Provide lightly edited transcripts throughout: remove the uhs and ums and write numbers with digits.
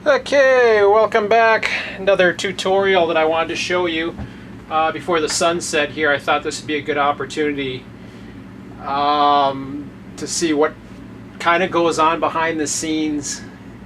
Okay, welcome back. Another tutorial that I wanted to show you before the sunset here. I thought this would be a good opportunity to see what kind of goes on behind the scenes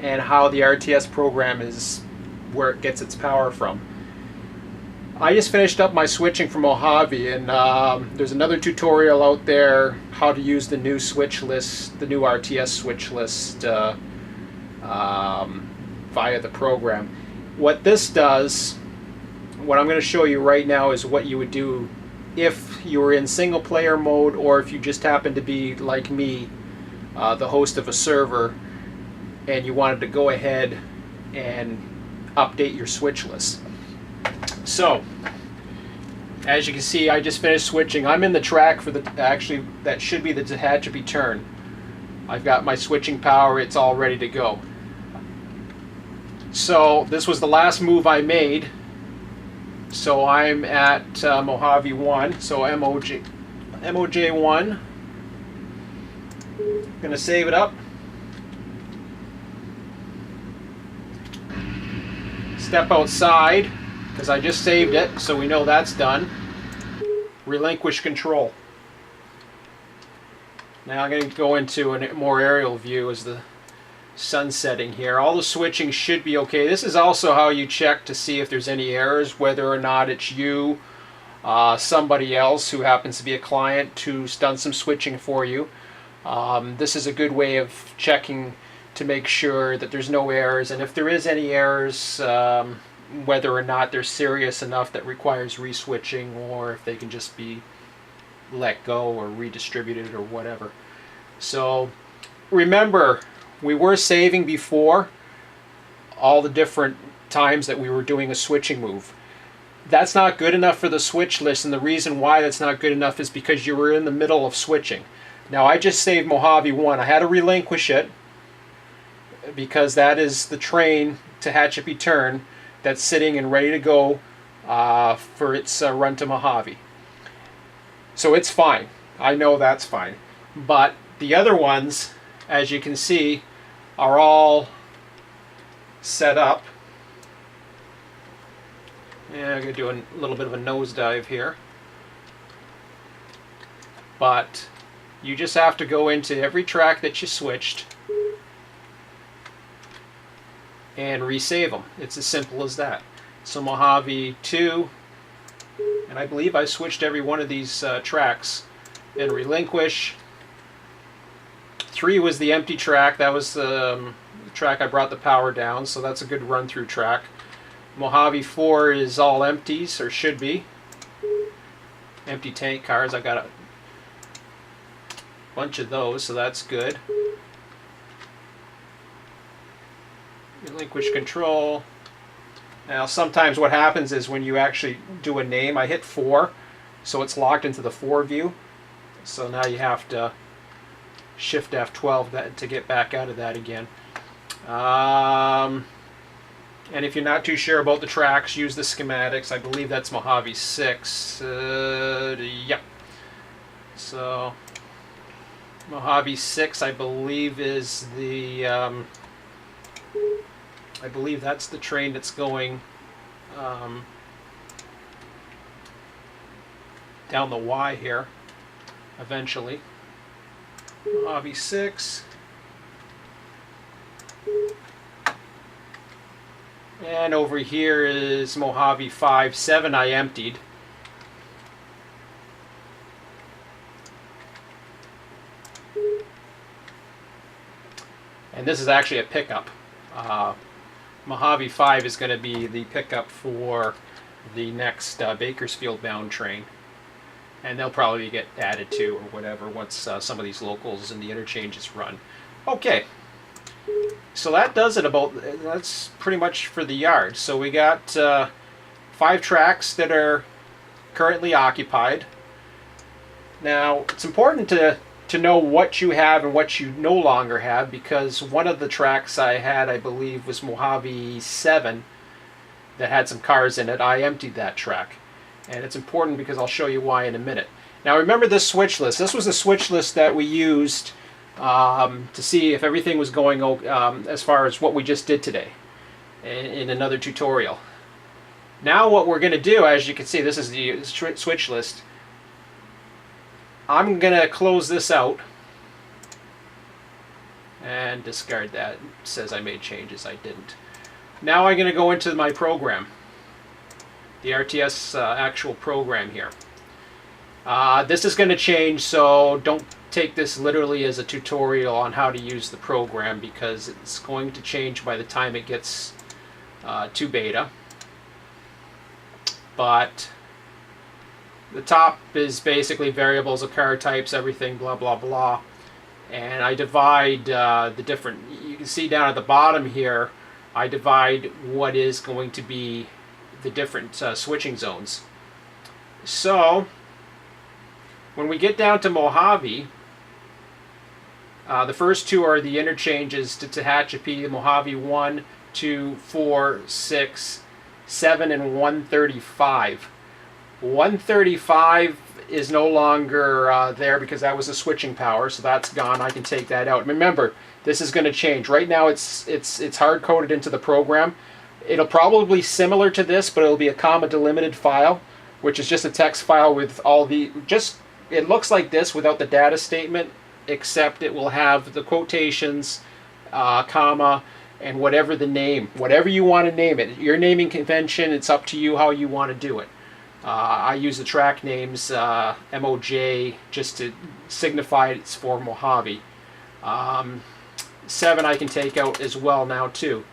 and how the RTS program is, where it gets its power from. I just finished up my switching from Mojave, and there's another tutorial out there how to use the new switch list, the new RTS switch list via the program. What this does, what I'm going to show you right now, is what you would do if you were in single player mode, or if you just happen to be like me, the host of a server, and you wanted to go ahead and update your switch list. So, as you can see, I just finished switching. I'm in the track for the, actually, that should be the Tehachapi turn. I've got my switching power, it's all ready to go. So, this was the last move I made. So, I'm at Mojave 1, so MOJ 1. Gonna save it up. Step outside, because I just saved it, so we know that's done. Relinquish control. Now I'm going to go into a more aerial view as the sun setting here. All the switching should be okay. This is also how you check to see if there's any errors, whether or not it's you, somebody else who happens to be a client who's done some switching for you. This is a good way of checking to make sure that there's no errors, and if there is any errors, whether or not they're serious enough that requires reswitching, or if they can just be let go or redistributed or whatever. So remember, we were saving before all the different times that we were doing a switching move. That's not good enough for the switch list, and the reason why that's not good enough is because you were in the middle of switching. Now I just saved Mojave 1. I had to relinquish it because that is the train Tehachapi turn that's sitting and ready to go for its run to Mojave. So it's fine. I know that's fine. But the other ones, as you can see, are all set up. Yeah, I'm going to do a little bit of a nosedive here. But you just have to go into every track that you switched and resave them. It's as simple as that. So Mojave 2, and I believe I switched every one of these tracks, and relinquish. 3 was the empty track. That was the track I brought the power down, so that's a good run-through track. Mojave 4 is all empties, or should be. Empty tank cars. I got a bunch of those, so that's good. Relinquish control. Now sometimes what happens is when you actually do a name, I hit 4, so it's locked into the 4 view. So now you have to shift F12 to get back out of that again. And if you're not too sure about the tracks, use the schematics. I believe that's Mojave 6. Yep. So Mojave 6, I believe, is the I believe that's the train that's going down the Y here eventually. Mojave 6. And over here is Mojave 5. 7 I emptied. And this is actually a pickup. Mojave 5 is going to be the pickup for the next Bakersfield bound train. And they'll probably get added to or whatever once some of these locals and the interchanges run. Okay, so that does it that's pretty much for the yard. So we got 5 tracks that are currently occupied. Now it's important to know what you have and what you no longer have, because one of the tracks I had, I believe, was Mojave 7 that had some cars in it. I emptied that track, and it's important because I'll show you why in a minute. Now remember this switch list. This was the switch list that we used to see if everything was going as far as what we just did today. in another tutorial. Now what we're going to do, as you can see, this is the switch list. I'm going to close this out and discard that. It says I made changes. I didn't. Now I'm going to go into my program, the RTS actual program here. This is going to change, so don't take this literally as a tutorial on how to use the program, because it's going to change by the time it gets to beta. But the top is basically variables of car types, everything, blah, blah, blah. And I divide the different, you can see down at the bottom here, I divide what is going to be the different switching zones. So, when we get down to Mojave, the first two are the interchanges to Tehachapi, Mojave 1, 2, 4, 6, 7, and 135. 135 is no longer there because that was a switching power, so that's gone. I can take that out. Remember, this is going to change. Right now it's hard-coded into the program. It'll probably be similar to this, but it'll be a comma delimited file, which is just a text file with all the, it looks like this without the data statement, except it will have the quotations, comma, and whatever the name, whatever you want to name it. Your naming convention, it's up to you how you want to do it. I use the track names, MOJ, just to signify it's for Mojave. 7 I can take out as well now too.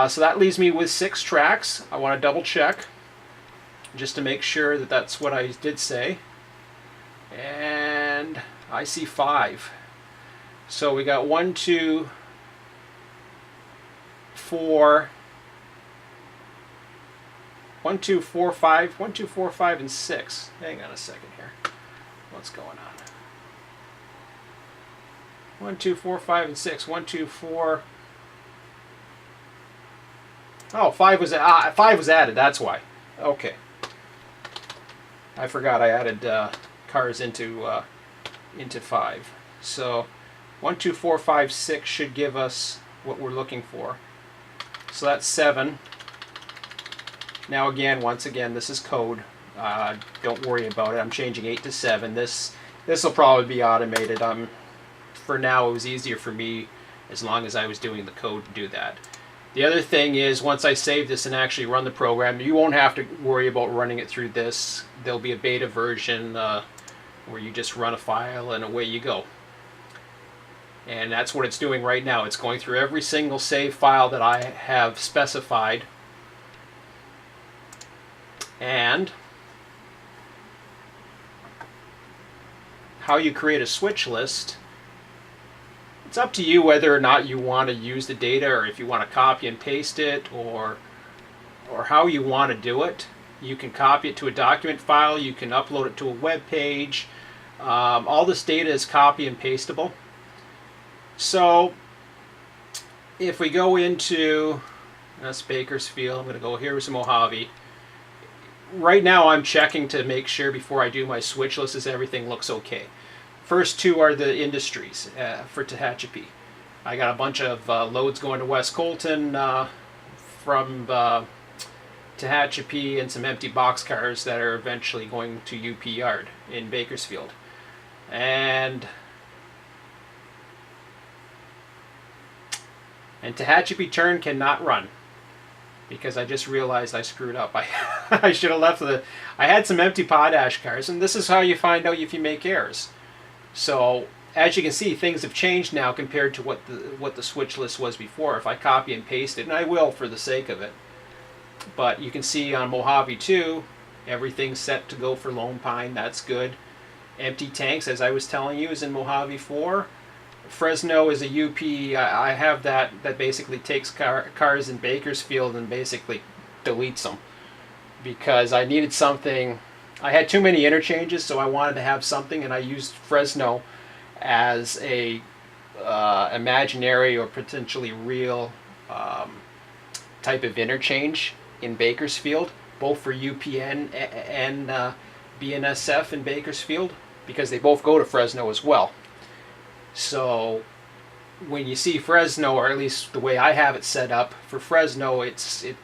So that leaves me with 6 tracks. I want to double check just to make sure that that's what I did say. And I see 5. So we got 1, 2, 4, 1, 2, 4, 5, 1, 2, 4, 5, and 6. Hang on a second here. What's going on? 1, 2, 4, 5, and 6. 1, 2, 4. Oh, 5 was added. That's why. Okay. I forgot I added cars into 5. So 1, 2, 4, 5, 6 should give us what we're looking for. So that's 7. Now again, once again, this is code. Don't worry about it. I'm changing 8 to 7. This will probably be automated. For now, it was easier for me as long as I was doing the code to do that. The other thing is, once I save this and actually run the program, you won't have to worry about running it through this. There'll be a beta version where you just run a file and away you go. And that's what it's doing right now. It's going through every single save file that I have specified. And how you create a switch list, it's up to you whether or not you want to use the data, or if you want to copy and paste it, or how you want to do it. You can copy it to a document file, you can upload it to a web page. All this data is copy and pastable. So if we go into, that's Bakersfield, I'm going to go here with some Mojave. Right now I'm checking to make sure before I do my switch list is everything looks okay. First two are the industries for Tehachapi. I got a bunch of loads going to West Colton from Tehachapi, and some empty boxcars that are eventually going to UP Yard in Bakersfield. And Tehachapi turn cannot run, because I just realized I screwed up. I should have left I had some empty potash cars, and this is how you find out if you make errors. So as you can see, things have changed now compared to what the switch list was before. If I copy and paste it, and I will for the sake of it, but you can see on Mojave 2, everything's set to go for Lone Pine. That's good. Empty tanks, as I was telling you, is in Mojave 4. Fresno is a UP. I have that basically takes cars in Bakersfield and basically deletes them, because I needed something. I had too many interchanges, so I wanted to have something, and I used Fresno as a imaginary or potentially real type of interchange in Bakersfield, both for UPN and BNSF in Bakersfield, because they both go to Fresno as well. So when you see Fresno, or at least the way I have it set up for Fresno, it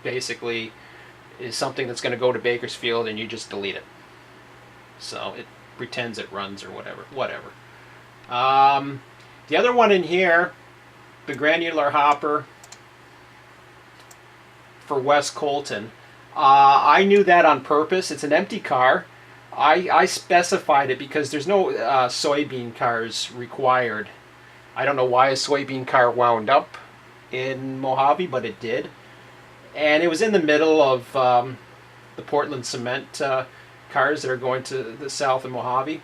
basically is something that's going to go to Bakersfield and you just delete it. So it pretends it runs or whatever. The other one in here, the granular hopper for West Colton, I knew that on purpose. It's an empty car. I specified it because there's no soybean cars required. I don't know why a soybean car wound up in Mojave, but it did. And it was in the middle of the Portland cement cars that are going to the south of Mojave.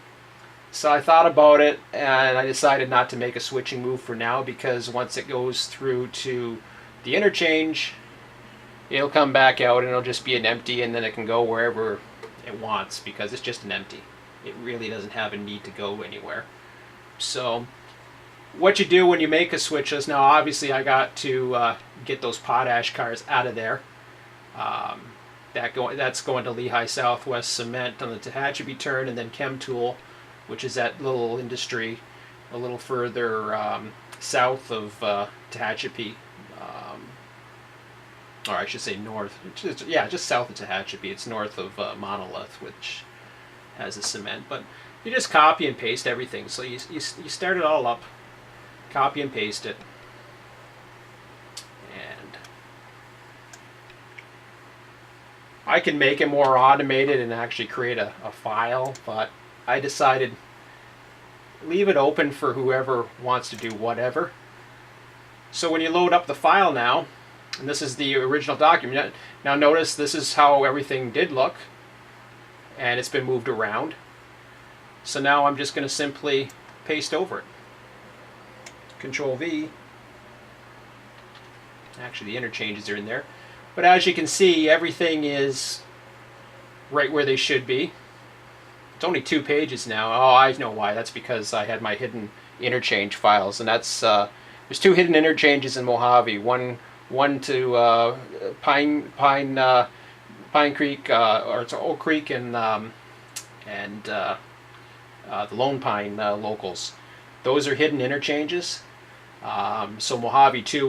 So I thought about it, and I decided not to make a switching move for now, because once it goes through to the interchange, it'll come back out and it'll just be an empty, and then it can go wherever it wants because it's just an empty. It really doesn't have a need to go anywhere. So what you do when you make a switch is, now obviously I got to get those potash cars out of there. That's going to Lehigh Southwest Cement on the Tehachapi turn, and then Chem Tool, which is that little industry a little further south of Tehachapi, or I should say north. Just south of Tehachapi. It's north of Monolith, which has a cement. But you just copy and paste everything. So you start it all up, copy and paste it, and I can make it more automated and actually create a file, but I decided leave it open for whoever wants to do whatever. So when you load up the file now, and this is the original document, now notice this is how everything did look, and it's been moved around. So now I'm just going to simply paste over it. Control V. Actually, the interchanges are in there. But as you can see, everything is right where they should be. It's only 2 pages now. Oh, I know why. That's because I had my hidden interchange files, and that's there's 2 hidden interchanges in Mojave. One to Pine Creek, or it's Oak Creek, and the Lone Pine locals. Those are hidden interchanges. So Mojave 2